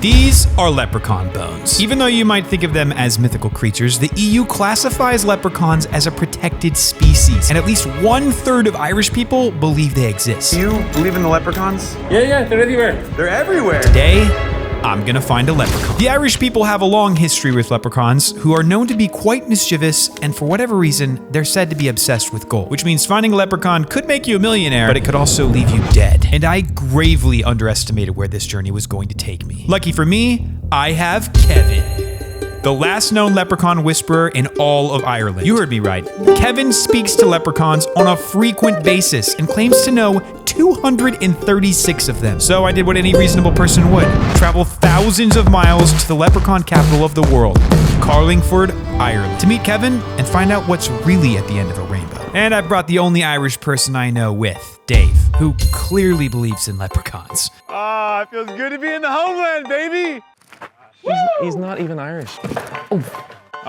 These are leprechaun bones. Even though you might think of them as mythical creatures, the EU classifies leprechauns as a protected species, and at least 1/3 of Irish people believe they exist. You believe in the leprechauns? Yeah, they're everywhere. They're everywhere. Today, I'm gonna find a leprechaun. The Irish people have a long history with leprechauns, who are known to be quite mischievous, and for whatever reason, they're said to be obsessed with gold. Which means finding a leprechaun could make you a millionaire, but it could also leave you dead. And I gravely underestimated where this journey was going to take me. Lucky for me, I have Kevin, the last known leprechaun whisperer in all of Ireland. You heard me right. Kevin speaks to leprechauns on a frequent basis and claims to know 236 of them. So I did what any reasonable person would. Travel thousands of miles to the leprechaun capital of the world, Carlingford, Ireland, to meet Kevin and find out what's really at the end of a rainbow. And I brought the only Irish person I know with, Dave, who clearly believes in leprechauns. Ah, it feels good to be in the homeland, baby. He's not even Irish.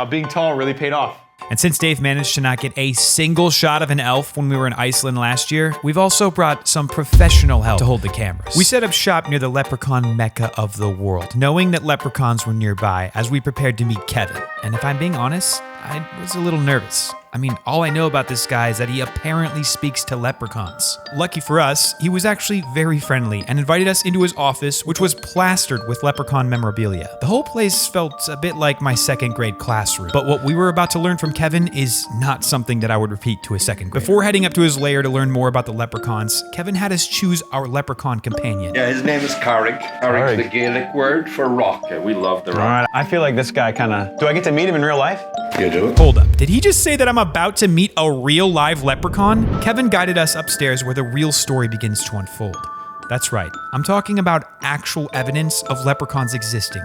Being tall really paid off. And since Dave managed to not get a single shot of an elf when we were in Iceland last year, we've also brought some professional help to hold the cameras. We set up shop near the leprechaun mecca of the world, knowing that leprechauns were nearby as we prepared to meet Kevin. And if I'm being honest, I was a little nervous. I mean, all I know about this guy is that he apparently speaks to leprechauns. Lucky for us, he was actually very friendly and invited us into his office, which was plastered with leprechaun memorabilia. The whole place felt a bit like my second grade classroom. But what we were about to learn from Kevin is not something that I would repeat to a second grade. Before heading up to his lair to learn more about the leprechauns, Kevin had us choose our leprechaun companion. Yeah, his name is Carrig. Carrig's the Gaelic word for rock. Yeah, we love the rock. All right, I feel like this guy do I get to meet him in real life? You do? Hold up, did he just say that I'm about to meet a real live leprechaun? Kevin guided us upstairs where the real story begins to unfold. That's right, I'm talking about actual evidence of leprechauns existing.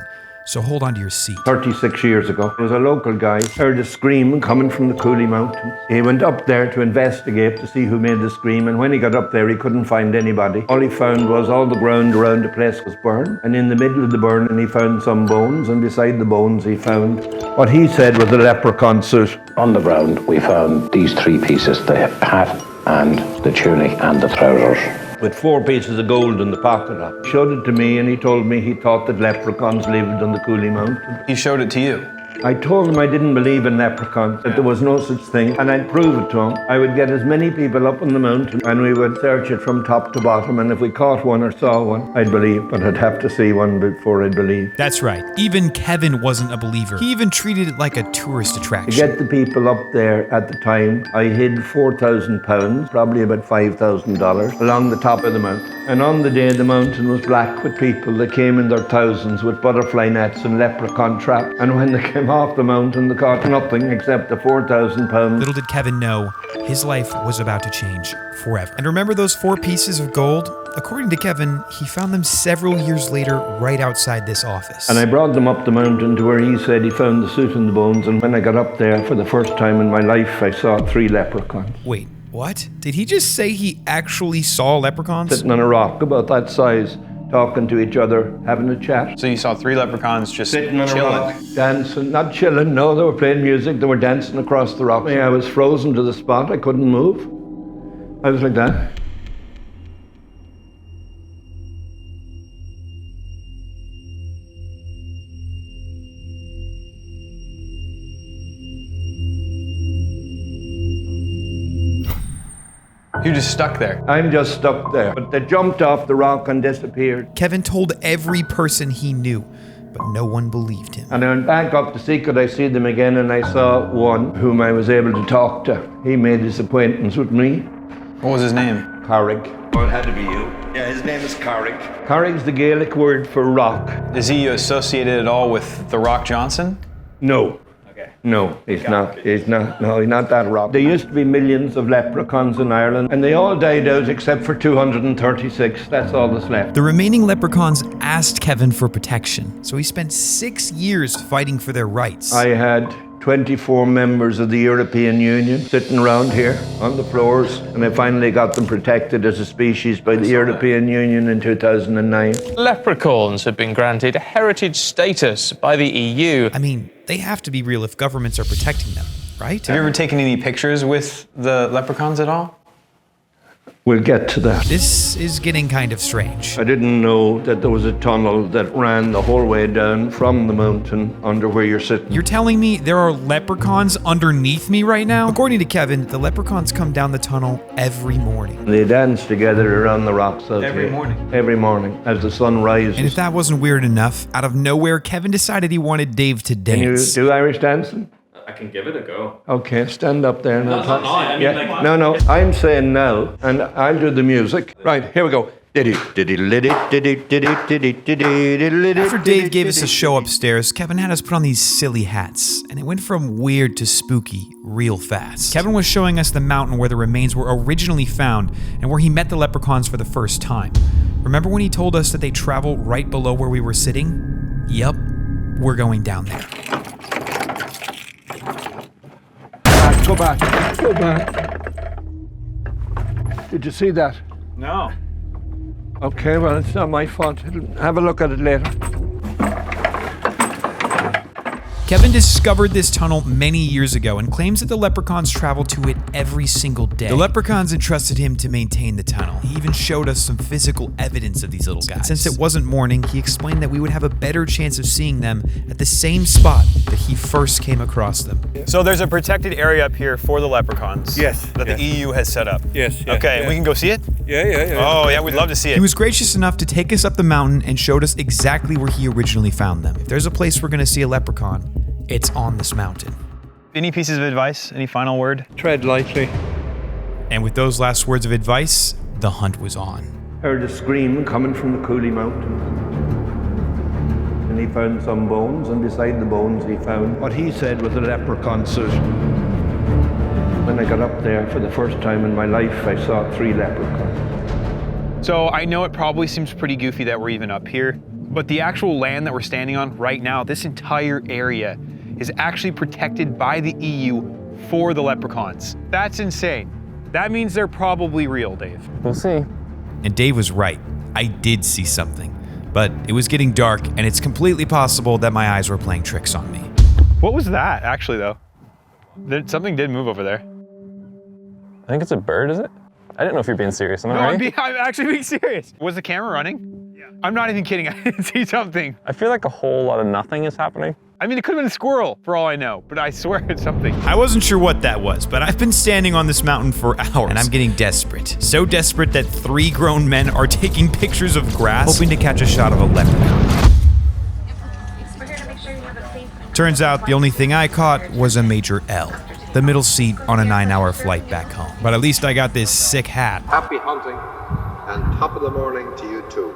So hold on to your seat. 36 years ago, there was a local guy, heard a scream coming from the Cooley Mountains. He went up there to investigate to see who made the scream, and when he got up there, he couldn't find anybody. All he found was all the ground around the place was burned, and in the middle of the burning, he found some bones, and beside the bones, he found what he said was a leprechaun suit. On the ground, we found these three pieces, the hat and the tunic and the trousers, with 4 pieces of gold in the pocket of it. He showed it to me, and he told me he thought that leprechauns lived on the Cooley Mountains. He showed it to you. I told him I didn't believe in leprechauns, that there was no such thing, and I'd prove it to him. I would get as many people up on the mountain, and we would search it from top to bottom, and if we caught one or saw one, I'd believe, but I'd have to see one before I'd believe. That's right, even Kevin wasn't a believer. He even treated it like a tourist To attraction. get the people up there at the time, I hid £4,000, probably about $5,000, along the top of the mountain. And on the day, the mountain was black with people that came in their thousands with butterfly nets and leprechaun traps. And when they came off the mountain, they caught nothing except the £4,000. Little did Kevin know, his life was about to change forever. And remember those 4 pieces of gold? According to Kevin, he found them several years later right outside this office. And I brought them up the mountain to where he said he found the suit and the bones. And when I got up there for the first time in my life, I saw 3 leprechauns. Wait, what? Did he just say he actually saw leprechauns? Sitting on a rock about that size, talking to each other, having a chat. So you saw 3 leprechauns just Sitting on a chilling. rock, dancing, not chilling, no, they were playing music, they were dancing across the rock. I was frozen to the spot, I couldn't move. I was like that. You're just stuck there. I'm just stuck there. But they jumped off the rock and disappeared. Kevin told every person he knew, but no one believed him. And I went back up to see could I see them again, and I saw one whom I was able to talk to. He made his acquaintance with me. What was his name? Carrig. Oh, it had to be you. Yeah, his name is Carrig. Carrig's the Gaelic word for rock. Is he associated at all with The Rock Johnson? No. No, he's not. He's not. No, he's not that rock. There used to be millions of leprechauns in Ireland, and they all died out except for 236. That's all that's left. The remaining leprechauns asked Kevin for protection, so he spent 6 years fighting for their rights. I had 24 members of the European Union sitting around here on the floors, and I finally got them protected as a species by the European Union in 2009. Leprechauns have been granted heritage status by the EU. I mean, they have to be real if governments are protecting them, right? Have you ever taken any pictures with the leprechauns at all? We'll get to that. This is getting kind of strange. I didn't know that there was a tunnel that ran the whole way down from the mountain under where you're sitting. You're telling me there are leprechauns underneath me right now? According to Kevin, the leprechauns come down the tunnel every morning. They dance together around the rocks out Every here. morning? Every morning, as the sun rises. And if that wasn't weird enough, out of nowhere, Kevin decided he wanted Dave to Can you dance. do Irish dancing? I can give it a go. Okay, stand up there and I'll talk. I mean, Yeah. like- No, I'm saying now, and I'll do the music. Right, here we go. After Dave gave us a show upstairs, Kevin had us put on these silly hats, and it went from weird to spooky real fast. Kevin was showing us the mountain where the remains were originally found and where he met the leprechauns for the first time. Remember when he told us that they travel right below where we were sitting? Yep, we're going down there. Go back. Go back. Did you see that? No. Okay, well, it's not my fault. Have a look at it later. Kevin discovered this tunnel many years ago and claims that the leprechauns travel to it every single day. The leprechauns entrusted him to maintain the tunnel. He even showed us some physical evidence of these little guys. And since it wasn't morning, he explained that we would have a better chance of seeing them at the same spot that he first came across them. So there's a protected area up here for the leprechauns. Yes, That the EU has set up. Yes. Okay, we can go see it? Yeah. Oh, yeah, we'd love to see He it. was gracious enough to take us up the mountain and showed us exactly where he originally found them. If there's a place we're gonna see a leprechaun, it's on this mountain. Any pieces of advice? Any final word? Tread lightly. And with those last words of advice, the hunt was on. Heard a scream coming from the Cooley Mountains. And he found some bones, and beside the bones he found what he said was a leprechaun suit. When I got up there for the first time in my life, I saw 3 leprechauns. So I know it probably seems pretty goofy that we're even up here, but the actual land that we're standing on right now, this entire area, is actually protected by the EU for the leprechauns. That's insane. That means they're probably real, Dave. We'll see. And Dave was right. I did see something. But it was getting dark, and it's completely possible that my eyes were playing tricks on me. What was that, actually, though? Something did move over there. I think it's a bird, is it? I didn't know if you're being serious. Am I No, right? I'm actually being serious. Was the camera running? Yeah. I'm not even kidding. I didn't see something. I feel like a whole lot of nothing is happening. I mean, it could have been a squirrel, for all I know, but I swear it's something. I wasn't sure what that was, but I've been standing on this mountain for hours, and I'm getting desperate. So desperate that 3 grown men are taking pictures of grass, hoping to catch a shot of a leprechaun. Turns out the only thing I caught was a major L, the middle seat on a 9-hour flight back home. But at least I got this sick hat. Happy hunting and top of the morning to you too.